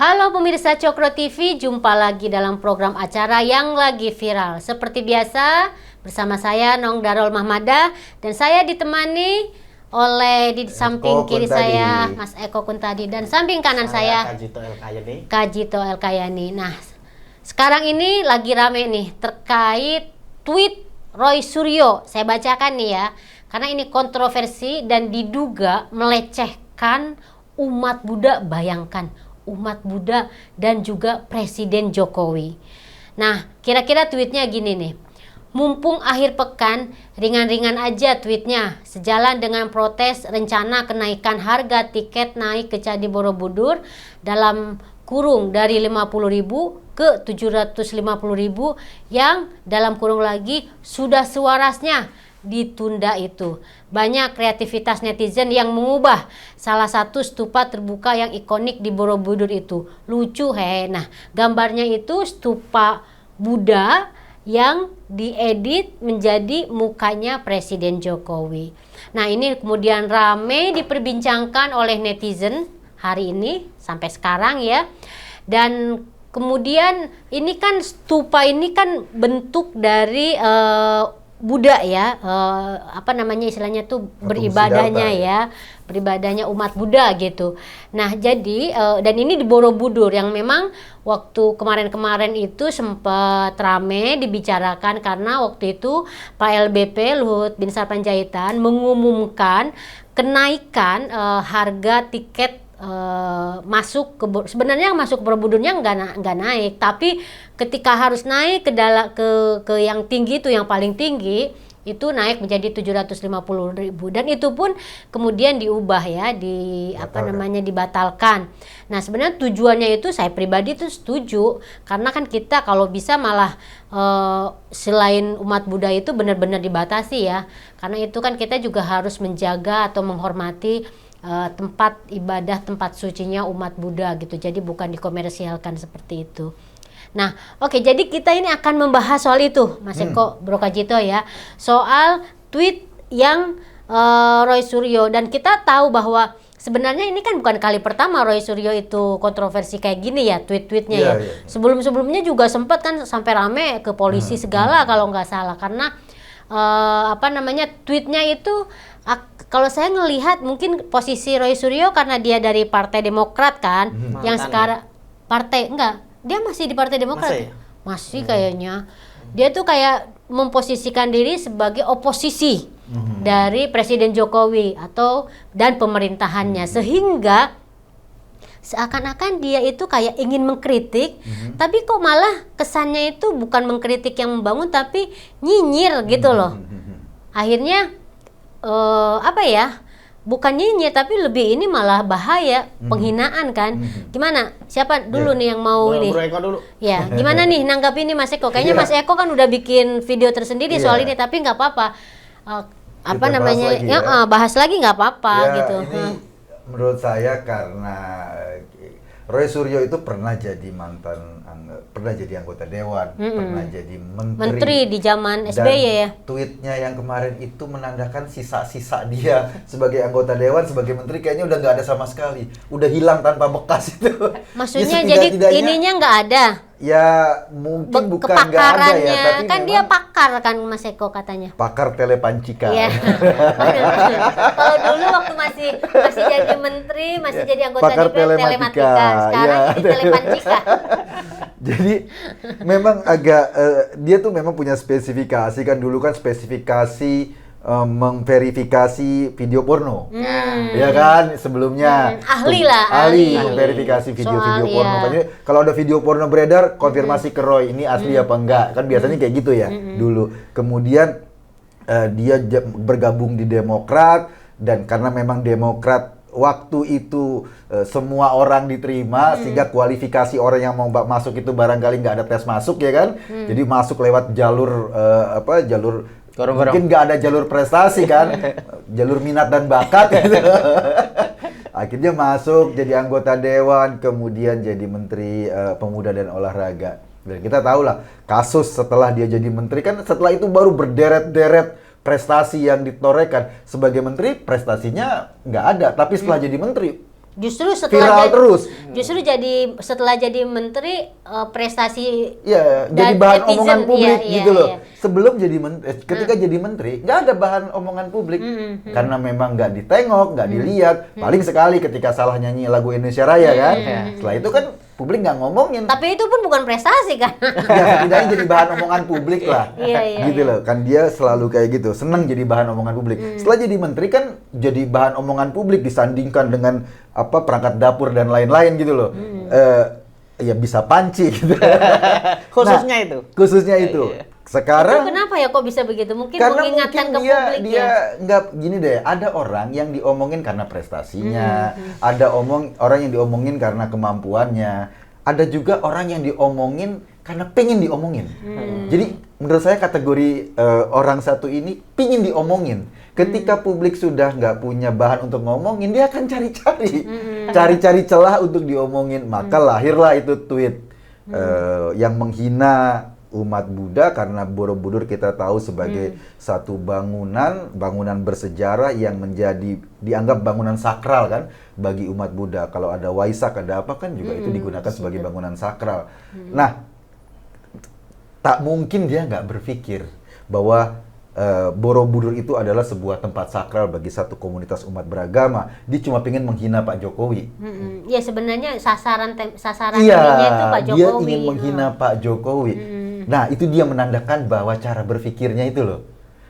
Halo pemirsa Cokro TV, jumpa lagi dalam program acara yang lagi viral. Seperti biasa, bersama saya Nong Darul Mahmada dan saya ditemani oleh di samping kiri saya Mas Eko Kuntadi dan samping kanan saya Kajito El Kayani. Nah, sekarang ini lagi rame nih terkait tweet Roy Suryo. Saya bacakan nih ya, karena ini kontroversi dan diduga melecehkan umat Buddha. Bayangkan, umat Buddha dan juga Presiden Jokowi. Nah, kira-kira tweetnya gini nih. Mumpung akhir pekan, ringan-ringan aja tweetnya. Sejalan dengan protes rencana kenaikan harga tiket naik ke Candi Borobudur dalam kurung dari 50.000 ke 750.000 yang dalam kurung lagi sudah sewarasnya ditunda itu. Banyak kreativitas netizen yang mengubah salah satu stupa terbuka yang ikonik di Borobudur itu. Lucu he. Nah, gambarnya itu stupa Buddha yang diedit menjadi mukanya Presiden Jokowi. Nah, ini kemudian rame diperbincangkan oleh netizen hari ini sampai sekarang ya. Dan kemudian ini kan stupa ini kan bentuk dari Buddha ya, istilahnya tuh beribadahnya ya, beribadahnya umat Buddha gitu. Nah jadi dan ini di Borobudur yang memang waktu kemarin-kemarin itu sempat rame dibicarakan karena waktu itu Pak LBP Luhut Binsar Panjaitan mengumumkan kenaikan harga tiket masuk ke, sebenarnya masuk ke Borobudurnya nggak naik, tapi ketika harus naik ke yang tinggi itu, yang paling tinggi itu naik menjadi 750.000 dan itu pun kemudian diubah ya, dibatalkan. Nah, sebenarnya tujuannya itu saya pribadi itu setuju, karena kan kita kalau bisa malah selain umat Buddha itu benar-benar dibatasi ya, karena itu kan kita juga harus menjaga atau menghormati tempat ibadah, tempat sucinya umat Buddha gitu. Jadi bukan dikomersialkan seperti itu. Nah, oke, jadi kita ini akan membahas soal itu, Mas Eko, Bro Kajito ya, soal tweet yang Roy Suryo. Dan kita tahu bahwa sebenarnya ini kan bukan kali pertama Roy Suryo itu kontroversi kayak gini ya, tweet-tweetnya ya. Sebelum-sebelumnya juga sempat kan sampai rame ke polisi segala kalau nggak salah, karena tweetnya itu kalau saya ngelihat mungkin posisi Roy Suryo karena dia dari Partai Demokrat kan, yang sekarang dia masih di Partai Demokrat. Masih kayaknya. Dia tuh kayak memposisikan diri sebagai oposisi dari Presiden Jokowi dan pemerintahannya, sehingga seakan-akan dia itu kayak ingin mengkritik, tapi kok malah kesannya itu bukan mengkritik yang membangun, tapi nyinyir gitu loh. Akhirnya bukan nyinyir, tapi lebih ini malah bahaya, penghinaan kan. Gimana? Siapa dulu nih yang mau ini? Bro Eko dulu. Ya, gimana nih nanggap ini Mas Eko? Kayaknya Mas Eko kan udah bikin video tersendiri soal ini, tapi nggak apa-apa. Bahas lagi nggak apa-apa gitu. Ini menurut saya karena Roy Suryo itu pernah jadi anggota dewan, pernah jadi menteri di zaman SBY ya. Tweetnya yang kemarin itu menandakan sisa-sisa dia sebagai anggota dewan, sebagai menteri kayaknya udah nggak ada sama sekali, udah hilang tanpa bekas itu. Maksudnya jadi ininya nggak ada? Ya mungkin bukan nggak ada ya, tapi kan dia pakar kan Mas Eko katanya. Pakar telepancika. Iya. Kalau dulu waktu masih jadi menteri, masih jadi anggota DPR, telematika. Sekarang jadi telepancika. Jadi memang agak dia tuh memang punya spesifikasi kan, dulu kan spesifikasi memverifikasi video porno, ya kan sebelumnya ahli memverifikasi video-video porno. Makanya kalau ada video porno beredar, konfirmasi ke Roy ini asli apa enggak, kan biasanya kayak gitu ya dulu. Kemudian dia bergabung di Demokrat, dan karena memang Demokrat waktu itu semua orang diterima, sehingga kualifikasi orang yang mau masuk itu barangkali nggak ada tes masuk ya kan, jadi masuk lewat jalur mungkin nggak ada jalur prestasi kan, jalur minat dan bakat gitu. Akhirnya masuk jadi anggota dewan, kemudian jadi menteri pemuda dan olahraga. Dan kita tahu lah kasus setelah dia jadi menteri kan, setelah itu baru berderet-deret prestasi yang ditorehkan. Sebagai menteri prestasinya nggak ada, tapi setelah jadi menteri Justru viral terus. Justru setelah jadi menteri prestasi Iya, jadi dan bahan netizen, omongan publik iya, gitu iya, loh. iya. Sebelum jadi ketika jadi menteri, nggak ada bahan omongan publik. Karena memang nggak ditengok, nggak dilihat. Paling sekali ketika salah nyanyi lagu Indonesia Raya kan. Setelah itu kan publik nggak ngomongin. Tapi itu pun bukan prestasi kan? Ya setidaknya jadi bahan omongan publik lah. Iya, gitu loh. Kan dia selalu kayak gitu, senang jadi bahan omongan publik. Setelah jadi menteri kan jadi bahan omongan publik disandingkan dengan perangkat dapur dan lain-lain gitu loh. Ya bisa panci gitu. Khususnya itu. Khususnya itu. Iya. Sekarang itu kenapa ya kok bisa begitu? Mungkin karena mengingatkan mungkin ke publik dia ya. nggak gini deh, ada orang yang diomongin karena prestasinya, ada orang yang diomongin karena kemampuannya, ada juga orang yang diomongin karena pengen diomongin. Jadi menurut saya kategori orang satu ini pingin diomongin. Ketika publik sudah nggak punya bahan untuk ngomongin, dia akan cari-cari celah untuk diomongin. Maka lahirlah itu tweet yang menghina umat Buddha, karena Borobudur kita tahu sebagai satu bangunan bersejarah yang dianggap bangunan sakral kan bagi umat Buddha. Kalau ada Waisak, ada apa kan juga itu digunakan sebagai bangunan sakral. Nah, tak mungkin dia nggak berpikir bahwa Borobudur itu adalah sebuah tempat sakral bagi satu komunitas umat beragama. Dia cuma pengen menghina Pak Jokowi. Ya sebenarnya sasaran Iya, ininya itu Pak Jokowi. dia ingin menghina Pak Jokowi. Nah, itu dia menandakan bahwa cara berpikirnya itu loh.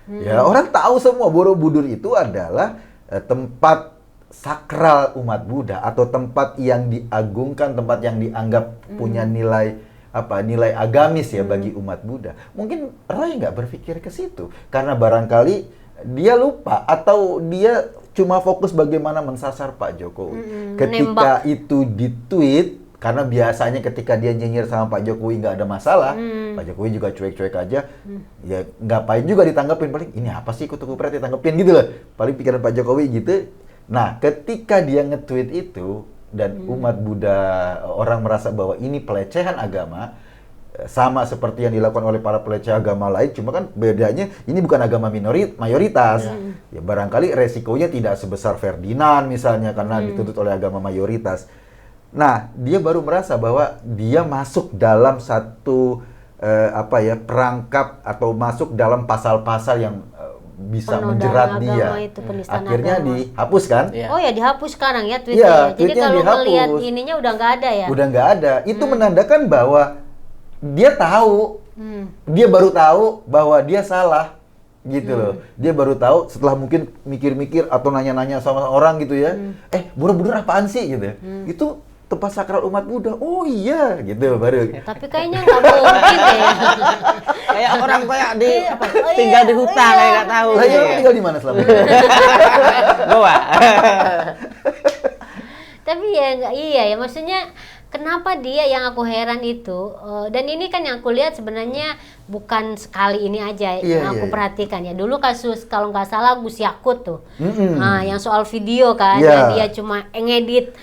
Ya, orang tahu semua Borobudur itu adalah tempat sakral umat Buddha atau tempat yang diagungkan, tempat yang dianggap punya nilai agamis ya bagi umat Buddha. Mungkin Roy nggak berpikir ke situ karena barangkali dia lupa atau dia cuma fokus bagaimana mensasar Pak Jokowi. Ketika itu di-tweet, karena biasanya ketika dia nyinyir sama Pak Jokowi nggak ada masalah, Pak Jokowi juga cuek-cuek aja, ya ngapain juga ditanggepin, paling ini apa sih kutu-kupret ditanggepin gitu loh, paling pikiran Pak Jokowi gitu. Nah, ketika dia nge-tweet itu dan umat Buddha, orang merasa bahwa ini pelecehan agama, sama seperti yang dilakukan oleh para peleceh agama lain, cuma kan bedanya ini bukan agama mayoritas. Ya barangkali resikonya tidak sebesar Ferdinand misalnya karena dituntut oleh agama mayoritas. Nah, dia baru merasa bahwa dia masuk dalam satu perangkap atau masuk dalam pasal-pasal yang bisa menjerat dia. Akhirnya dihapus kan? Oh ya, dihapus sekarang ya tweetnya. Jadi kalau melihat ininya udah nggak ada ya? Udah nggak ada. Itu menandakan bahwa dia tahu, dia baru tahu bahwa dia salah. Gitu loh. Dia baru tahu setelah mungkin mikir-mikir atau nanya-nanya sama orang gitu ya. Borobudur apaan sih gitu. Itu tempat sakral umat Buddha. Oh iya, gitu baru. Tapi kayaknya nggak mungkin ya. Kayak orang tinggal di hutan kayak nggak tahu. Lah ya, tinggal di mana selama ini? Goa. Tapi ya nggak iya ya, maksudnya kenapa dia, yang aku heran itu, dan ini kan yang aku lihat sebenarnya bukan sekali ini aja yang aku perhatikan ya. Dulu kasus kalau nggak salah Gus Yakut tuh, nah yang soal video kan, yang dia cuma ngedit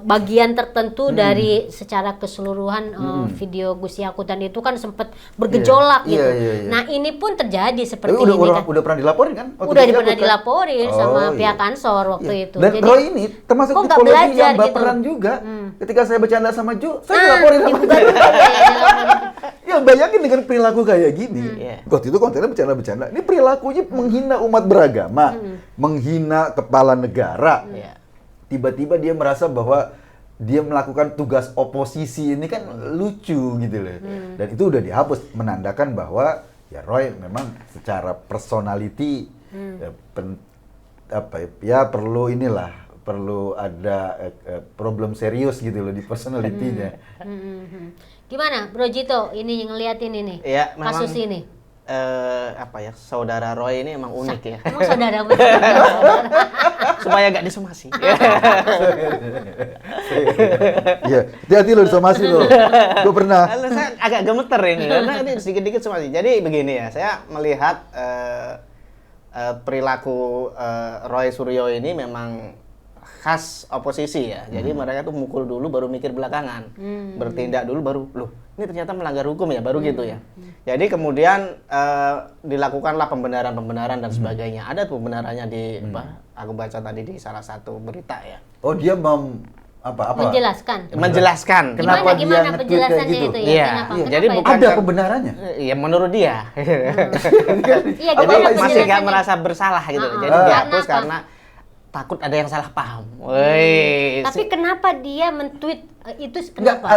bagian tertentu dari secara keseluruhan video Gus Yakut, dan itu kan sempat bergejolak gitu. Nah ini pun terjadi seperti ini kan. Udah pernah dilaporin kan? Udah pernah dilaporin sama pihak Ansor waktu itu. Dan jadi, Roy ini termasuk tipologi yang baperan gitu. juga. Ketika saya bercanda sama Jo, saya dilaporin sama dia. Ya bayangin dengan perilaku kayak gini. Waktu itu kontennya bercanda-bercanda. Ini perilakunya menghina umat beragama, menghina kepala negara. Tiba-tiba dia merasa bahwa dia melakukan tugas oposisi, ini kan lucu gitu loh. Dan itu udah dihapus, menandakan bahwa ya Roy memang secara personality perlu ada problem serius gitu loh di personality-nya. Gimana Bro Jito ini ngeliatin ini ya, kasus ini? Saudara Roy ini emang unik ya. Emang saudara betul. Supaya gak disomasi. Iya, hati-hati lo disomasi lo. Gue pernah. Saya agak gemeter ini karena ini sedikit-sedikit somasi. Jadi begini ya, saya melihat perilaku Roy Suryo ini memang khas oposisi ya. Jadi mereka tuh mukul dulu baru mikir belakangan. Bertindak dulu baru loh, ini ternyata melanggar hukum ya, baru gitu ya. Jadi kemudian dilakukanlah pembenaran-pembenaran dan sebagainya. Ada pembenarannya di aku baca tadi di salah satu berita ya. Oh, dia menjelaskan. Kenapa dia gimana nge-tweet kayak penjelasannya gitu? itu ya? Iya, Kenapa? iya, Kenapa jadi itu? bukan Ada pembenarannya? Ya menurut dia. Iya, Apa gimana isinya? Masih nggak penjelasannya? merasa bersalah gitu. Jadi Ah. dihapus Karena karena takut ada yang salah paham. Woi. Tapi kenapa dia men-tweet itu Enggak, kenapa?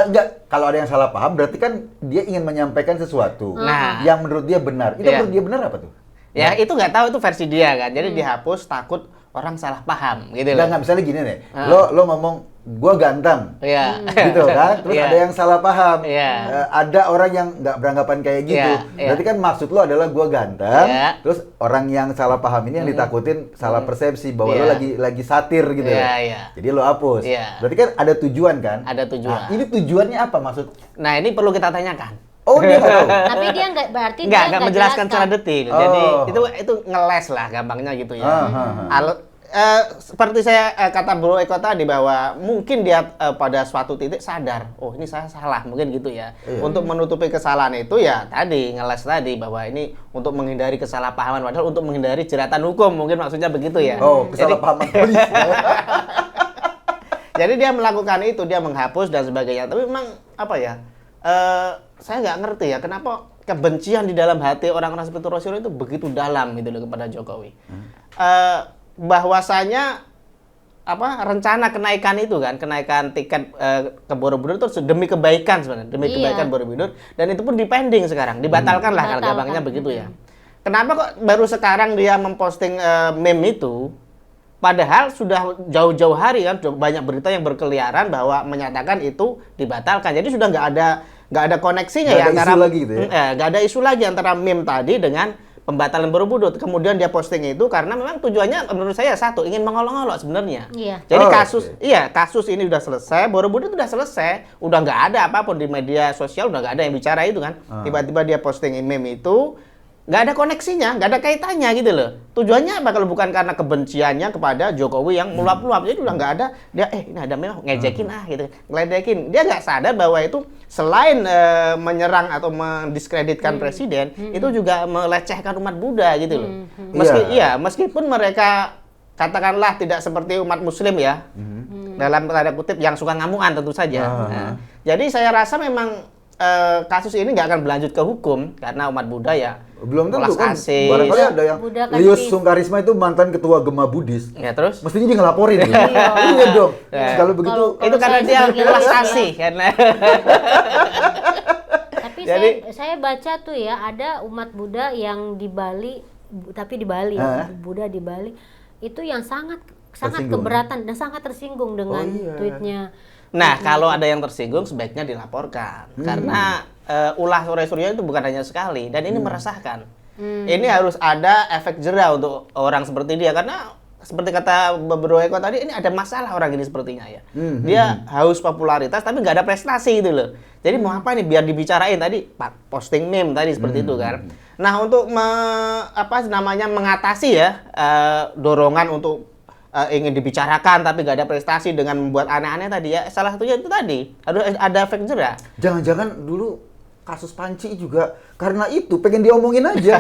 kalau ada yang salah paham berarti kan dia ingin menyampaikan sesuatu Nah. yang menurut dia benar. Itu Iya. menurut dia benar apa tuh? Ya itu nggak tahu, itu versi dia kan. Jadi dihapus takut orang salah paham gitu loh. Enggak, misalnya gini nih. Lo ngomong gua ganteng. Iya. Gitu kan? Terus Iya. ada yang salah paham. Iya. Ada orang yang nggak beranggapan kayak gitu. Iya, iya. Berarti kan maksud lo adalah gua ganteng. Iya. Terus orang yang salah paham ini yang ditakutin salah persepsi bahwa lo Iya. lagi satir gitu Iya, ya. iya. Jadi lo hapus. Iya. Berarti kan ada tujuan kan? Ada tujuan. Nah, ini tujuannya apa maksud? Nah ini perlu kita tanyakan. Oh, dia nggak tahu. Tapi dia nggak berarti Nggak dia menjelaskan secara detil. Jadi Oh. itu ngeles lah gampangnya gitu ya. Ah. Seperti saya kata Bro Eko tadi bahwa mungkin dia pada suatu titik sadar, oh ini saya salah mungkin gitu ya. Iya. Untuk menutupi kesalahan itu ya tadi ngeles tadi bahwa ini untuk menghindari kesalahpahaman, padahal untuk menghindari jeratan hukum mungkin maksudnya begitu ya. Oh, Jadi- kesalahpahaman polisi. Jadi dia melakukan itu, dia menghapus dan sebagainya. Tapi memang apa ya? Saya nggak ngerti ya kenapa kebencian di dalam hati orang-orang seperti Rasulullah itu begitu dalam gitu loh kepada Jokowi. Bahwasanya rencana kenaikan itu kan, kenaikan tiket ke Borobudur itu demi kebaikan sebenarnya, demi Iya. kebaikan Borobudur, dan itu pun dipending sekarang, dibatalkan lah kalau Dibatalkan. gampangnya begitu ya. Kenapa kok baru sekarang dia memposting meme itu? Padahal sudah jauh-jauh hari kan banyak berita yang berkeliaran bahwa menyatakan itu dibatalkan. Jadi sudah nggak ada koneksinya Nggak ya ada antara isu lagi gitu ya? nggak ada isu lagi antara meme tadi dengan pembatalan Borobudur. Kemudian dia posting itu karena memang tujuannya menurut saya satu, ingin mengolok-olok sebenarnya. Iya. Jadi Oh, kasus ini udah selesai, Borobudur itu udah selesai, udah nggak ada apapun di media sosial, udah nggak ada yang bicara itu kan. Tiba-tiba dia posting meme itu, nggak ada koneksinya, nggak ada kaitannya gitu loh. Tujuannya apa kalau bukan karena kebenciannya kepada Jokowi yang meluap-luap. Jadi udah nggak ada, dia ini ada memang ngejekin gitu, ngeledekin. Dia nggak sadar bahwa itu selain menyerang atau mendiskreditkan presiden, itu juga melecehkan umat Buddha gitu loh. Meskipun mereka katakanlah tidak seperti umat Muslim ya, dalam tanda kutip yang suka ngamuan tentu saja. Nah, jadi saya rasa memang kasus ini nggak akan berlanjut ke hukum karena umat Buddha ya Belum tentu welas kan. asih. Barangkali ada yang Buddha kan Lius di- Sungkarisma itu mantan ketua Gema Buddhis. Ya terus Mestinya dia ngelaporin gitu. Iya dong. Ya. Kalau begitu Kalau itu karena saya dia sebagai welas Muslim, asih karena Tapi Jadi- saya baca tuh ya ada umat Buddha yang di Bali, tapi di Bali Hah? ya, Buddha di Bali itu yang sangat Tersinggung. keberatan dan sangat tersinggung dengan Oh, iya. tweetnya. Nah, kalau ada yang tersinggung sebaiknya dilaporkan. Karena ulah sore surya itu bukan hanya sekali dan ini meresahkan. Ini harus ada efek jera untuk orang seperti dia karena seperti kata Bro Eko tadi, ini ada masalah orang ini sepertinya ya. Dia haus popularitas tapi nggak ada prestasi gitu loh. Jadi mau apa nih biar dibicarain tadi, Pak, posting meme tadi seperti itu kan. Nah, untuk mengatasi ya dorongan untuk ingin dibicarakan tapi nggak ada prestasi dengan membuat aneh-aneh tadi ya, salah satunya itu tadi harus ada efek jera. jangan-jangan dulu kasus Panci juga karena itu pengen diomongin aja.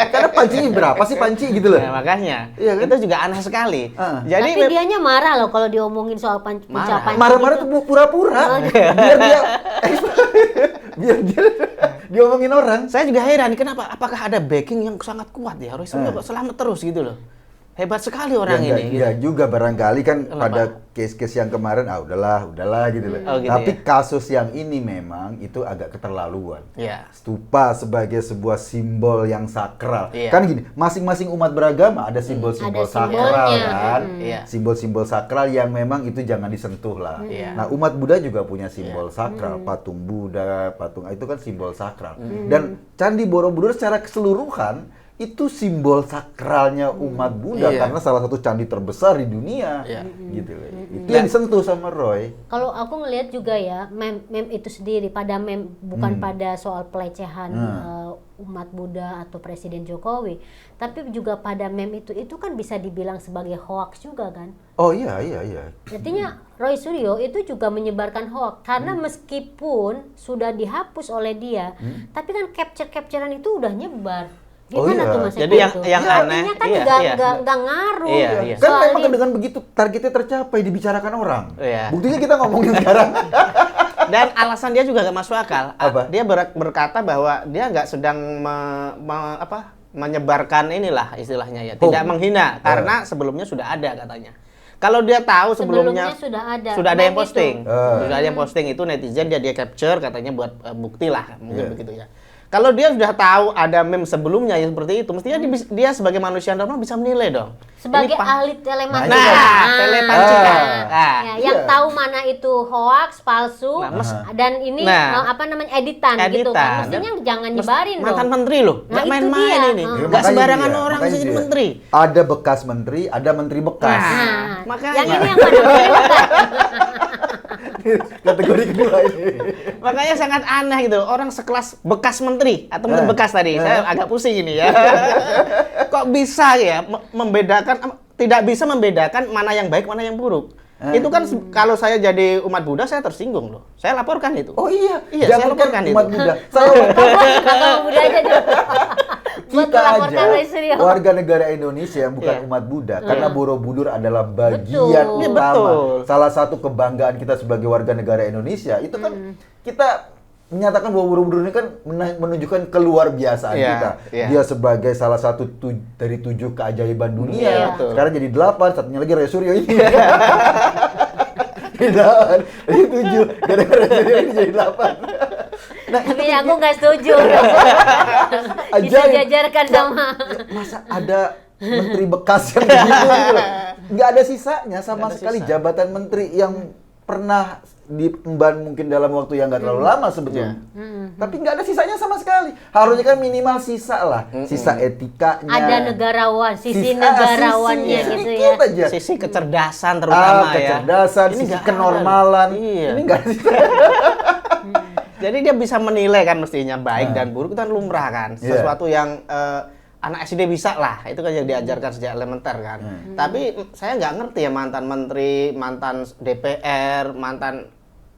Karena Panci berapa sih Panci gitu loh. Nah, makanya Iya kan? itu juga aneh sekali. Jadi Tapi dianya marah loh kalau diomongin soal ucapan Marah-marah tuh pura-pura biar dia diomongin orang. saya juga heran kenapa? Apakah ada backing yang sangat kuat ya? Harusnya kok selamat terus gitu loh. Hebat sekali orang Ya, ini. enggak juga barangkali kan Kenapa? pada case-case yang kemarin udahlah gitu loh. Oh, gitu Tapi ya? kasus yang ini memang itu agak keterlaluan. Ya. Stupa sebagai sebuah simbol yang sakral. Iya. Kan gini, masing-masing umat beragama ada simbol-simbol Ada sakral simbolnya. kan. Iya. Simbol-simbol sakral yang memang itu jangan disentuh lah. Iya. Nah, umat Buddha juga punya simbol sakral, patung Buddha, patung itu kan simbol sakral. Dan Candi Borobudur secara keseluruhan itu simbol sakralnya umat Buddha Iya. karena salah satu candi terbesar di dunia. Iya. Gitu loh. Itu yang disentuh sama Roy. Kalau aku ngelihat juga ya meme itu sendiri pada meme bukan pada soal pelecehan umat Buddha atau Presiden Jokowi, tapi juga pada meme itu kan bisa dibilang sebagai hoax juga kan. Oh iya. Artinya Roy Suryo itu juga menyebarkan hoax karena meskipun sudah dihapus oleh dia, tapi kan capture-capturean itu udah nyebar. Gimana tuh Mas? Jadi yang aneh, artinya kan nggak ngaruh. Iya. Kan memang dengan begitu targetnya tercapai, dibicarakan orang. Iya. Buktinya kita ngomongin sekarang. Dan alasan dia juga gak masuk akal. Apa? Dia berkata bahwa dia nggak sedang menyebarkan inilah istilahnya ya, tidak menghina karena sebelumnya sudah ada katanya. Kalau dia tahu sebelumnya sudah ada yang posting, itu. sudah ada yang posting itu netizen dia capture katanya buat bukti lah mungkin begitu ya. Kalau dia sudah tahu ada meme sebelumnya yang seperti itu, mestinya dia sebagai manusia normal bisa menilai dong. Sebagai ahli telemati. Telepancika. Yang tahu mana itu hoax, palsu, dan ini editan gitu kan. Mestinya jangan nyebarin dong. Mantan menteri loh, nggak main-main ini. Nggak sembarangan orang bisa jadi menteri. Ada bekas menteri, ada menteri bekas. Makanya. Yang ini yang mana menteri bekas? Kategori kedua ini. Makanya sangat aneh gitu, orang sekelas bekas menteri atau menteri bekas tadi, saya agak pusing ini ya. Kok bisa ya tidak bisa membedakan mana yang baik, mana yang buruk. Itu kan kalau saya jadi umat Buddha saya tersinggung loh. Saya laporkan itu. Oh iya, saya laporkan umat itu. Buddha. Saya Buddha aja dulu. kita aja warga negara Indonesia yang bukan umat Buddha, karena Borobudur adalah bagian utama, salah satu kebanggaan kita sebagai warga negara Indonesia. Itu kan kita menyatakan bahwa Borobudur ini kan menunjukkan keluar biasaan kita. Dia sebagai salah satu dari 7 keajaiban dunia. Sekarang jadi 8, satunya lagi Roy Suryo ini. Jadi 7, gara-gara Roy Suryo ini jadi 8. Nah, tapi aku nggak setuju. Disejajarkan sama. Masa ada menteri bekas yang begitu? Nggak ada sisanya sama sekali. Jabatan menteri yang pernah diemban mungkin dalam waktu yang nggak terlalu lama sebetulnya. Tapi nggak ada sisanya sama sekali. Harusnya kan minimal sisa lah. Sisa etikanya. Ada negarawan, sisi negarawannya gitu ya. Aja. Sisi kecerdasan terutama ya. Kecerdasan, sisi kenormalan. Ini nggak ada sisa. Jadi dia bisa menilai kan mestinya baik dan buruk itu kan lumrah kan. Sesuatu yang anak SD bisa lah, itu kan yang diajarkan sejak elementer kan. Tapi saya nggak ngerti ya mantan menteri, mantan DPR, mantan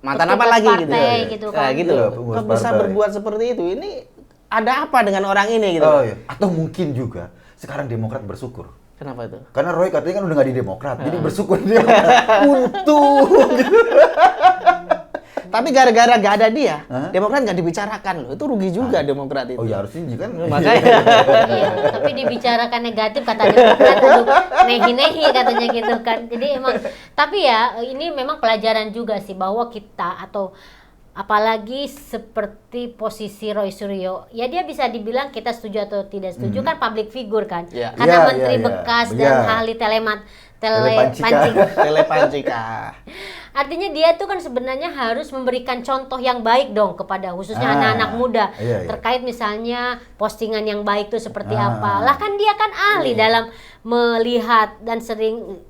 apa lagi gitu. Gitu kan. Gitu. Kok bisa berbuat seperti itu? Ini ada apa dengan orang ini gitu? Atau mungkin juga sekarang Demokrat bersyukur. Kenapa itu? Karena Roy katanya kan udah nggak di Demokrat, jadi bersyukur dia. Untung gitu. Tapi gara-gara gak ada dia, Demokrat nggak dibicarakan loh. Itu rugi juga Demokrat itu. Oh ya harusnya kan. Makanya. Tapi dibicarakan negatif kata Demokrat untuk nehi-nehi katanya gitu kan. Jadi emang, tapi ya ini memang pelajaran juga sih bahwa kita atau apalagi seperti posisi Roy Suryo, ya dia bisa dibilang kita setuju atau tidak setuju kan public figure kan. Karena menteri bekas dan ahli telepancika. Artinya dia tuh kan sebenarnya harus memberikan contoh yang baik dong kepada khususnya anak-anak muda terkait misalnya postingan yang baik tuh seperti apa. Lah kan dia kan ahli dalam melihat dan sering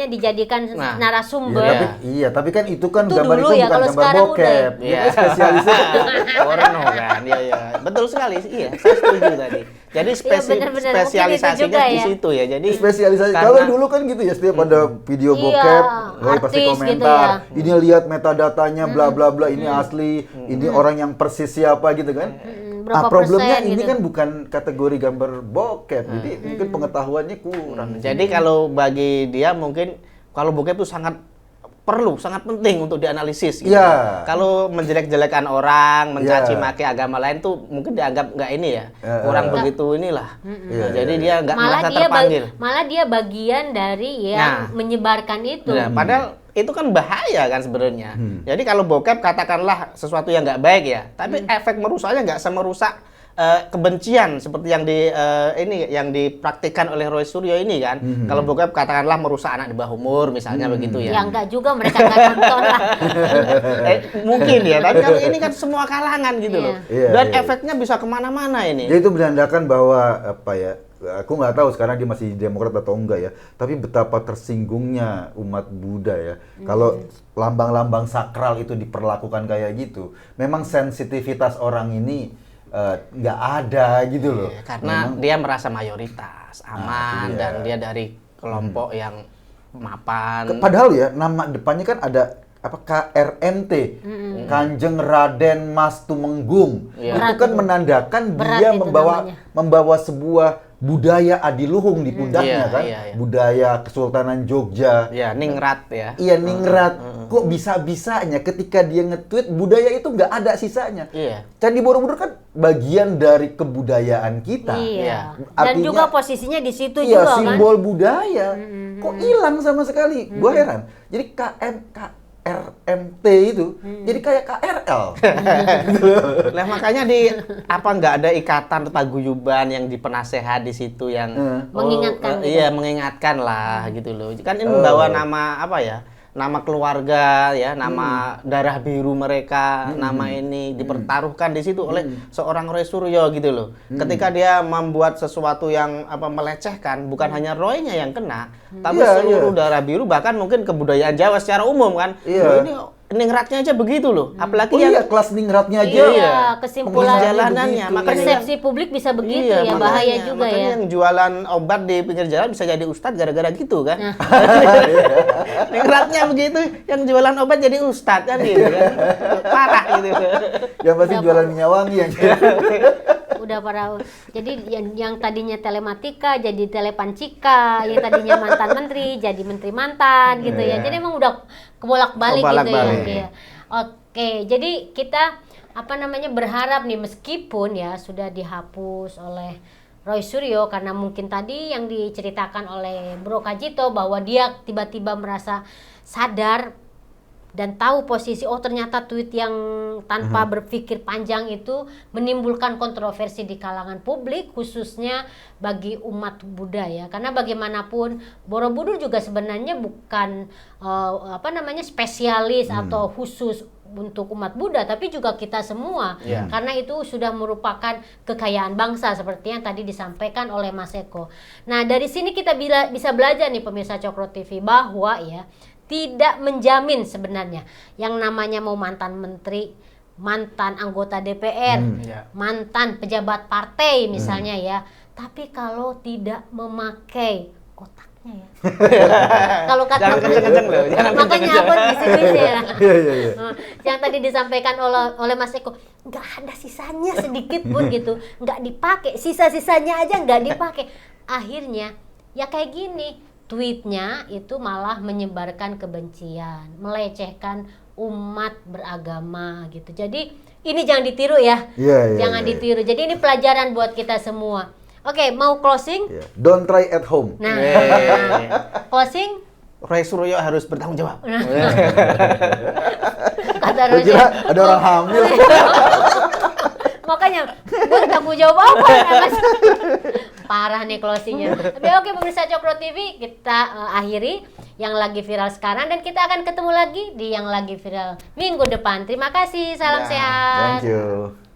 dijadikan narasumber. Tapi kan itu kan itu gambar dulu itu ya, bukan kalau gambar sekarang bokep. Iya. Spesialisnya Porno kan. Iya. Betul sekali. Iya, saya setuju tadi. Jadi spesialisasinya di situ ya. Jadi spesialisasi. Kalau dulu kan gitu ya, setiap ada video bokep, Roy pasti komentar. Gitu ya. Ini lihat metadatanya bla bla bla, ini asli, ini orang yang persis siapa gitu kan. Problemnya ini kan bukan kategori gambar bokep. Jadi mungkin pengetahuannya kurang. Jadi kalau bagi dia mungkin kalau bokep itu sangat penting untuk dianalisis gitu. Kalau menjelek-jelekan orang, mencaci maki agama lain tuh mungkin dianggap nggak ini ya. Kurang begitu inilah. Jadi dia nggak merasa terpanggil. Malah dia bagian dari yang menyebarkan itu. Padahal itu kan bahaya kan sebenarnya. Jadi kalau bokep katakanlah sesuatu yang nggak baik ya, tapi efek merusaknya nggak semerusak kebencian seperti yang dipraktikkan oleh Roy Suryo ini kan. Kalau bokep katakanlah merusak anak di bawah umur misalnya begitu ya. Ya enggak juga, mereka nggak nonton lah. Mungkin ya, tapi kalau ini kan semua kalangan gitu loh. Dan efeknya bisa kemana-mana ini. Jadi itu menandakan bahwa aku nggak tahu sekarang dia masih Demokrat atau enggak ya, tapi betapa tersinggungnya umat Buddha ya. Kalau lambang-lambang sakral itu diperlakukan kayak gitu, memang sensitivitas orang ini nggak ada gitu loh. Iya, karena dia merasa mayoritas, aman, iya. dan dia dari kelompok yang mapan. Padahal ya nama depannya kan ada apa KRMT, Kanjeng Raden Mas Tumenggung. Iya. Itu kan menandakan Berat dia itu membawa sebuah budaya adiluhung di pundaknya Iya, kan, iya, iya. budaya Kesultanan Jogja. Ya, ningrat ya. Iya, ningrat. Kok bisa-bisanya ketika dia nge-tweet budaya itu nggak ada sisanya. Iya. Candi Borobudur kan bagian dari kebudayaan kita. Iya. Dan Artinya- juga posisinya di situ Iya, juga simbol budaya. Kok hilang sama sekali? Gua heran. Jadi KRMT itu jadi kayak KRL. Nah, makanya nggak ada ikatan paguyuban yang dipenasehat di situ yang Mengingatkan gitu. iya, mengingatkan lah gitu loh. Kan ini membawa nama apa ya? Nama keluarga ya, nama darah biru mereka, nama ini dipertaruhkan di situ oleh seorang Roy Suryo gitu loh. Ketika dia membuat sesuatu yang melecehkan, bukan hanya Roy-nya yang kena, tapi Iya, seluruh iya. darah biru, bahkan mungkin kebudayaan Jawa secara umum kan. Iya. Loh, ini ningratnya aja begitu loh. Apalagi Oh yang iya, kelas ningratnya aja. Iya, kesimpulan perjalanannya, begitu. makanya persepsi publik bisa begitu Iya, ya, makanya- bahaya juga makanya ya. yang jualan obat di pinggir jalan bisa jadi ustadz gara-gara gitu kan. Ningratnya begitu, yang jualan obat jadi ustadz kan gitu kan. Parah gitu. Yang pasti jualan minyak wangi yang Udah para jadi yang tadinya telematika jadi telepancika, yang tadinya mantan menteri jadi menteri mantan gitu ya. Iya. Jadi emang udah kebolak-balik gitu ya. Kebolak-balik. Oke. Oke, jadi kita berharap nih meskipun ya sudah dihapus oleh Roy Suryo karena mungkin tadi yang diceritakan oleh Bro Kajito bahwa dia tiba-tiba merasa sadar dan tahu posisi ternyata tweet yang tanpa berpikir panjang itu menimbulkan kontroversi di kalangan publik khususnya bagi umat Buddha ya, karena bagaimanapun Borobudur juga sebenarnya bukan spesialis atau khusus untuk umat Buddha, tapi juga kita semua karena itu sudah merupakan kekayaan bangsa seperti yang tadi disampaikan oleh Mas Eko. Nah, dari sini kita bisa belajar nih pemirsa Cokro TV bahwa ya tidak menjamin sebenarnya yang namanya mau mantan menteri, mantan anggota DPR, mantan pejabat partai misalnya ya. Tapi kalau tidak memakai otaknya ya. Kalau kata Jangan kenceng-kenceng loh, jangan makanya apa bisik-bisik ya. Iya. Yang tadi disampaikan oleh Mas Eko, nggak ada sisanya sedikit pun gitu, nggak dipakai, sisa-sisanya aja nggak dipakai. Akhirnya ya kayak gini. Tweetnya itu malah menyebarkan kebencian, melecehkan umat beragama gitu. Jadi ini jangan ditiru ya, jangan ditiru. Jadi ini pelajaran buat kita semua. Oke, mau closing? Iya. Don't try at home. Nah, closing? Roy Suryo harus bertanggung jawab. Kata Gua Rosi. kira ada orang hamil. Makanya gue tanggung jawab apa ya, Mas? Parah nih closingnya. Tapi oke pemirsa Cokro TV, kita akhiri yang lagi viral sekarang dan kita akan ketemu lagi di yang lagi viral minggu depan. Terima kasih, salam sehat. Thank you.